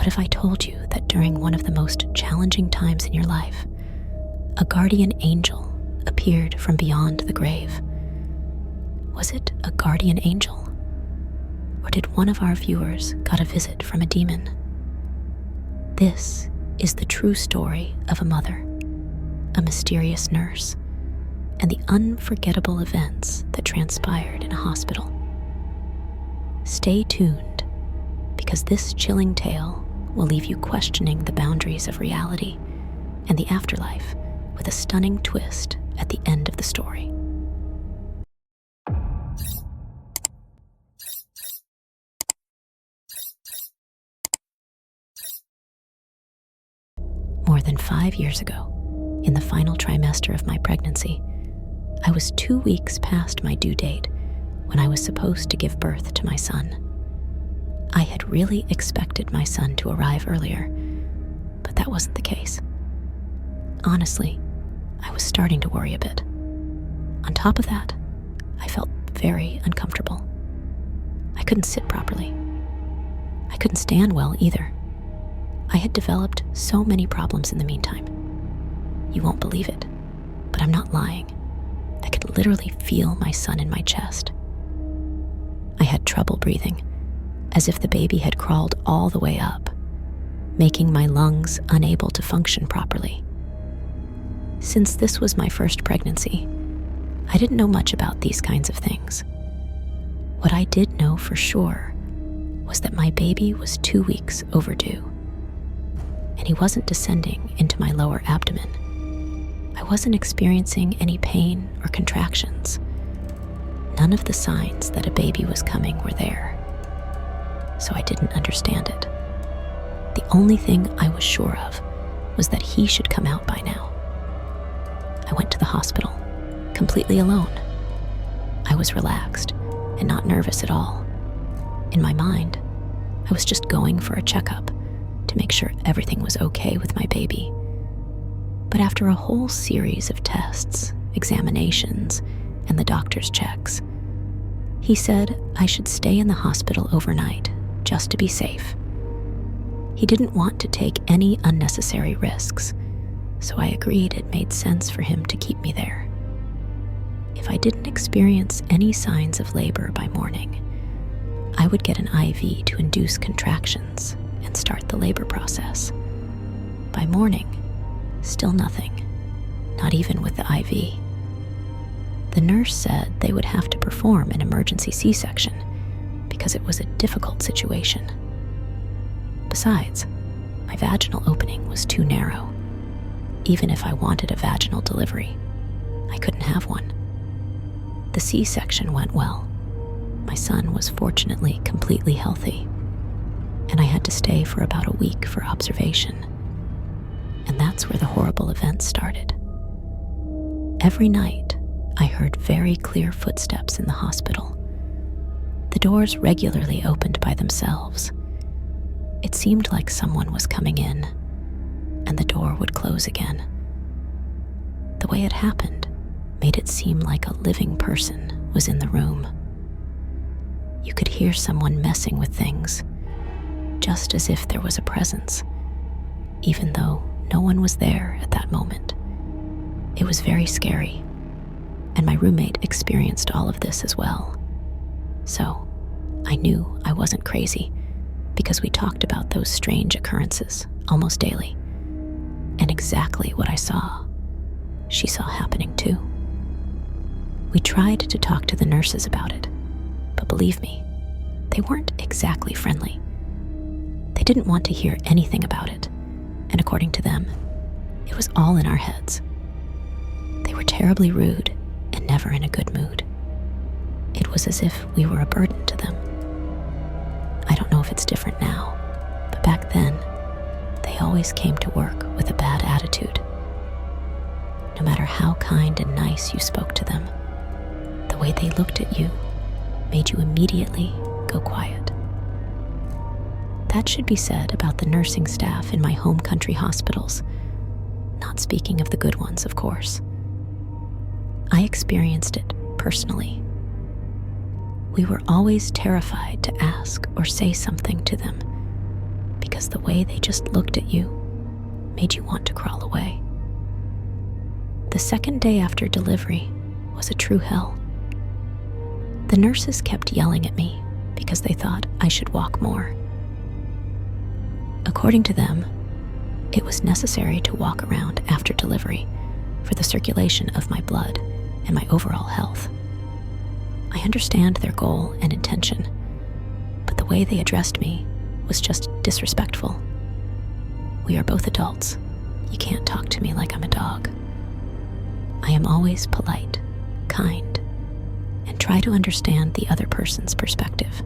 What if I told you that during one of the most challenging times in your life, a guardian angel appeared from beyond the grave? Was it a guardian angel? Or did one of our viewers got a visit from a demon? This is the true story of a mother, a mysterious nurse, and the unforgettable events that transpired in a hospital. Stay tuned, because this chilling tale will leave you questioning the boundaries of reality and the afterlife, with a stunning twist at the end of the story. More than 5 years ago, in the final trimester of my pregnancy, I was 2 weeks past my due date when I was supposed to give birth to my son. I had really expected my son to arrive earlier, but that wasn't the case. Honestly, I was starting to worry a bit. On top of that, I felt very uncomfortable. I couldn't sit properly. I couldn't stand well either. I had developed so many problems in the meantime. You won't believe it, but I'm not lying. I could literally feel my son in my chest. I had trouble breathing, as if the baby had crawled all the way up, making my lungs unable to function properly. Since this was my first pregnancy, I didn't know much about these kinds of things. What I did know for sure was that my baby was 2 weeks overdue, and he wasn't descending into my lower abdomen. I wasn't experiencing any pain or contractions. None of the signs that a baby was coming were there, so I didn't understand it. The only thing I was sure of was that he should come out by now. I went to the hospital, completely alone. I was relaxed and not nervous at all. In my mind, I was just going for a checkup to make sure everything was okay with my baby. But after a whole series of tests, examinations, and the doctor's checks, he said I should stay in the hospital overnight just to be safe. He didn't want to take any unnecessary risks, so I agreed it made sense for him to keep me there. If I didn't experience any signs of labor by morning, I would get an IV to induce contractions and start the labor process. By morning, still nothing, not even with the IV. The nurse said they would have to perform an emergency C-section because it was a difficult situation. Besides, my vaginal opening was too narrow. Even if I wanted a vaginal delivery, I couldn't have one. The C-section went well. My son was fortunately completely healthy, and I had to stay for about a week for observation. And that's where the horrible events started. Every night, I heard very clear footsteps in the hospital. The doors regularly opened by themselves. It seemed like someone was coming in, and the door would close again. The way it happened made it seem like a living person was in the room. You could hear someone messing with things, just as if there was a presence, even though no one was there at that moment. It was very scary, and my roommate experienced all of this as well. So I knew I wasn't crazy because we talked about those strange occurrences almost daily. And exactly what I saw, she saw happening too. We tried to talk to the nurses about it, but believe me, they weren't exactly friendly. They didn't want to hear anything about it, and according to them, it was all in our heads. They were terribly rude and never in a good mood. It was as if we were a burden to them. I don't know if it's different now, but back then, they always came to work with a bad attitude. No matter how kind and nice you spoke to them, the way they looked at you made you immediately go quiet. That should be said about the nursing staff in my home country hospitals, not speaking of the good ones, of course. I experienced it personally. We were always terrified to ask or say something to them because the way they just looked at you made you want to crawl away. The second day after delivery was a true hell. The nurses kept yelling at me because they thought I should walk more. According to them, it was necessary to walk around after delivery for the circulation of my blood and my overall health. I understand their goal and intention, but the way they addressed me was just disrespectful. We are both adults. You can't talk to me like I'm a dog. I am always polite, kind, and try to understand the other person's perspective.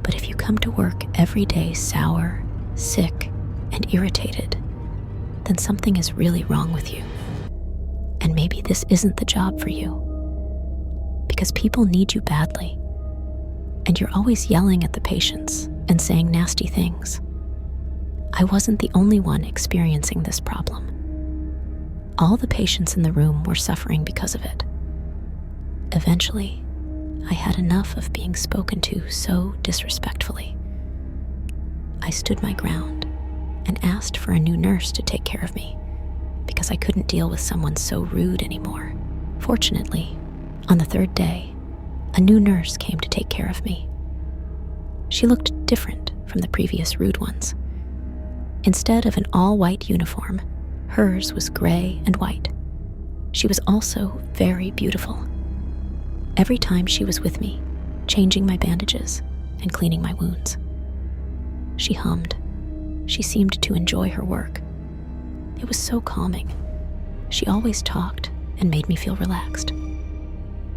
But if you come to work every day sour, sick, and irritated, then something is really wrong with you. And maybe this isn't the job for you. Because people need you badly, and you're always yelling at the patients and saying nasty things. I wasn't the only one experiencing this problem. All the patients in the room were suffering because of it. Eventually, I had enough of being spoken to so disrespectfully. I stood my ground and asked for a new nurse to take care of me because I couldn't deal with someone so rude anymore. Fortunately, on the third day, a new nurse came to take care of me. She looked different from the previous rude ones. Instead of an all-white uniform, hers was gray and white. She was also very beautiful. Every time she was with me, changing my bandages and cleaning my wounds. She hummed. She seemed to enjoy her work. It was so calming. She always talked and made me feel relaxed.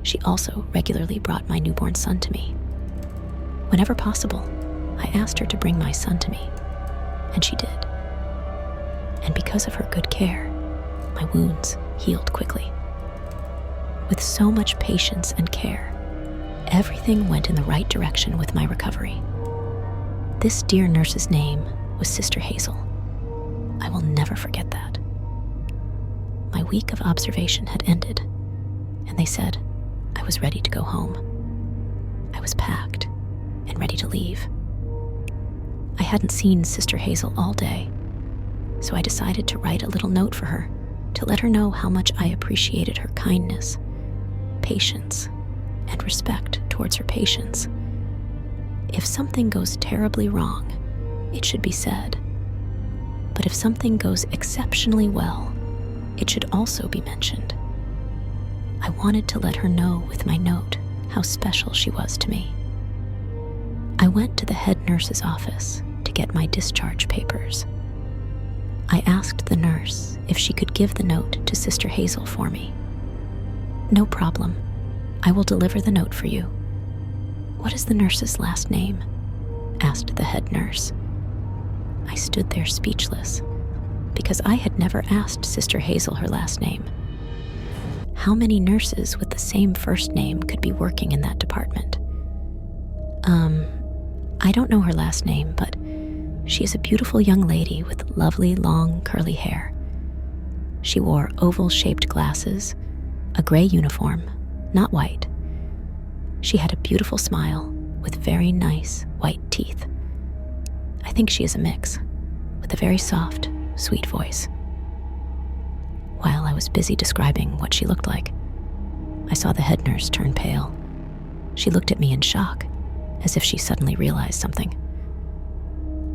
She also regularly brought my newborn son to me. Whenever possible, I asked her to bring my son to me, and she did. And because of her good care, my wounds healed quickly. With so much patience and care, everything went in the right direction with my recovery. This dear nurse's name was Sister Hazel. I will never forget that. My week of observation had ended, and they said I was ready to go home. I was packed and ready to leave. I hadn't seen Sister Hazel all day, so I decided to write a little note for her to let her know how much I appreciated her kindness, patience, and respect towards her patients. If something goes terribly wrong, it should be said. But if something goes exceptionally well, it should also be mentioned. I wanted to let her know with my note how special she was to me. I went to the head nurse's office to get my discharge papers. I asked the nurse if she could give the note to Sister Hazel for me. "No problem. I will deliver the note for you." "What is the nurse's last name?" asked the head nurse. I stood there speechless because I had never asked Sister Hazel her last name. How many nurses with the same first name could be working in that department? I don't know her last name, but she is a beautiful young lady with lovely long curly hair. She wore oval-shaped glasses, a gray uniform, not white. She had a beautiful smile with very nice white teeth. I think she is a mix, with a very soft, sweet voice. While I was busy describing what she looked like, I saw the head nurse turn pale. She looked at me in shock, as if she suddenly realized something.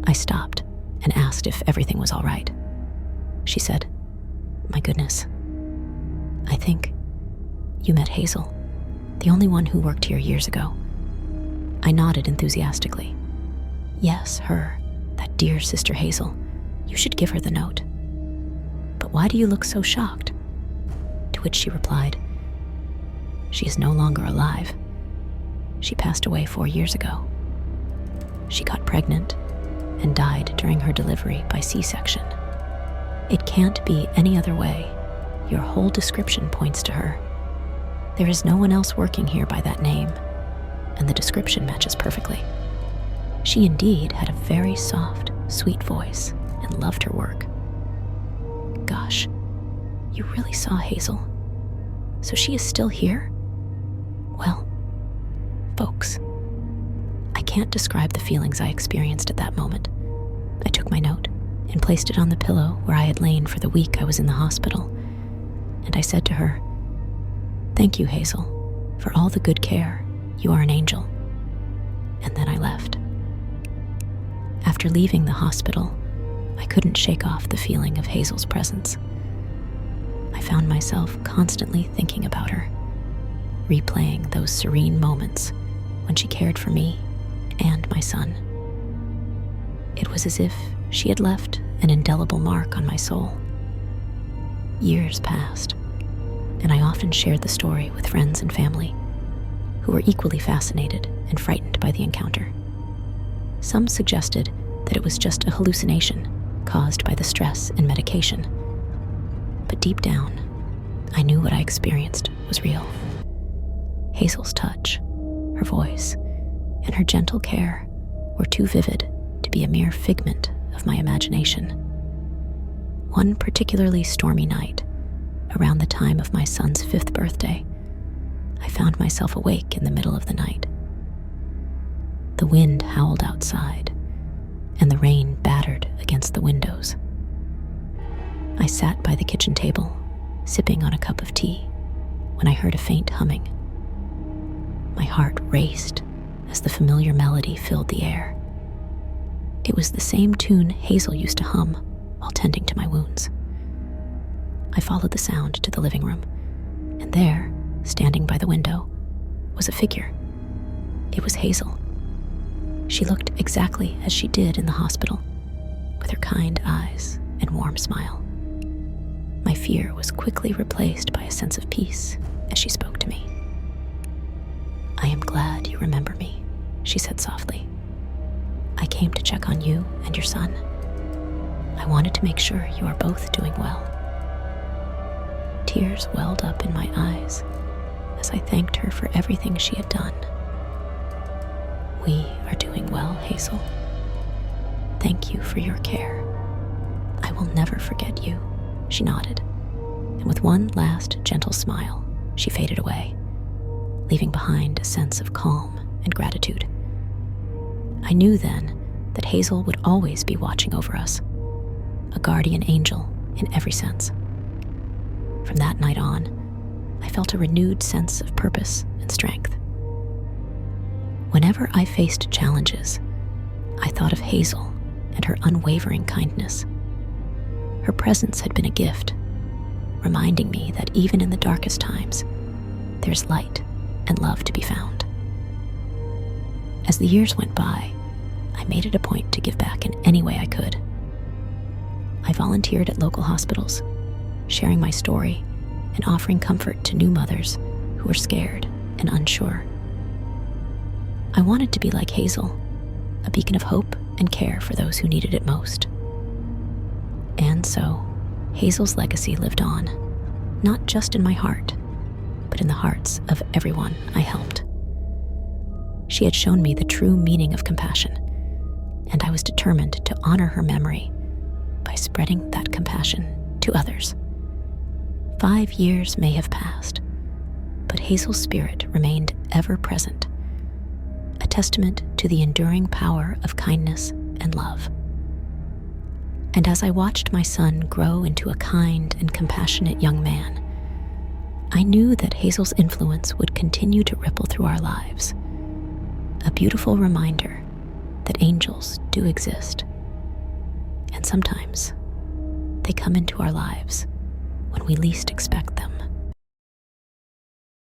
I stopped and asked if everything was all right. She said, "My goodness, I think you met Hazel, the only one who worked here years ago." I nodded enthusiastically. "Yes, her, that dear Sister Hazel. You should give her the note." "But why do you look so shocked?" To which she replied, "She is no longer alive. She passed away 4 years ago. She got pregnant and died during her delivery by C-section. It can't be any other way. Your whole description points to her. There is no one else working here by that name, and the description matches perfectly. She indeed had a very soft, sweet voice and loved her work." Gosh, you really saw Hazel? So she is still here? Well, folks, I can't describe the feelings I experienced at that moment, I took my note and placed it on the pillow where I had lain for the week I was in the hospital, and I said to her, "Thank you, Hazel, for all the good care. You are an angel." And then I left. After leaving the hospital, I couldn't shake off the feeling of Hazel's presence. I found myself constantly thinking about her, replaying those serene moments when she cared for me and my son. It was as if she had left an indelible mark on my soul. Years passed, and I often shared the story with friends and family who were equally fascinated and frightened by the encounter. Some suggested that it was just a hallucination caused by the stress and medication. But deep down, I knew what I experienced was real. Hazel's touch, her voice, and her gentle care were too vivid to be a mere figment of my imagination. One particularly stormy night, around the time of my son's 5th birthday, I found myself awake in the middle of the night. The wind howled outside, and the rain battered against the windows. I sat by the kitchen table, sipping on a cup of tea, when I heard a faint humming. My heart raced as the familiar melody filled the air. It was the same tune Hazel used to hum while tending to my wounds. I followed the sound to the living room, and there, standing by the window, was a figure. It was Hazel. She looked exactly as she did in the hospital, with her kind eyes and warm smile. My fear was quickly replaced by a sense of peace as she spoke to me. "I am glad you remember me," she said softly. "I came to check on you and your son. I wanted to make sure you are both doing well." Tears welled up in my eyes as I thanked her for everything she had done. "We are doing well, Hazel. Thank you for your care. I will never forget you," she nodded, and with one last gentle smile, she faded away, leaving behind a sense of calm and gratitude. I knew then that Hazel would always be watching over us, a guardian angel in every sense. From that night on, I felt a renewed sense of purpose and strength. Whenever I faced challenges, I thought of Hazel and her unwavering kindness. Her presence had been a gift, reminding me that even in the darkest times, there's light and love to be found. As the years went by, I made it a point to give back in any way I could. I volunteered at local hospitals, sharing my story and offering comfort to new mothers who were scared and unsure. I wanted to be like Hazel, a beacon of hope and care for those who needed it most. And so, Hazel's legacy lived on, not just in my heart, but in the hearts of everyone I helped. She had shown me the true meaning of compassion, and I was determined to honor her memory by spreading that compassion to others. 5 years may have passed, but Hazel's spirit remained ever present, a testament to the enduring power of kindness and love. And as I watched my son grow into a kind and compassionate young man, I knew that Hazel's influence would continue to ripple through our lives, a beautiful reminder that angels do exist. And sometimes they come into our lives when we least expect them.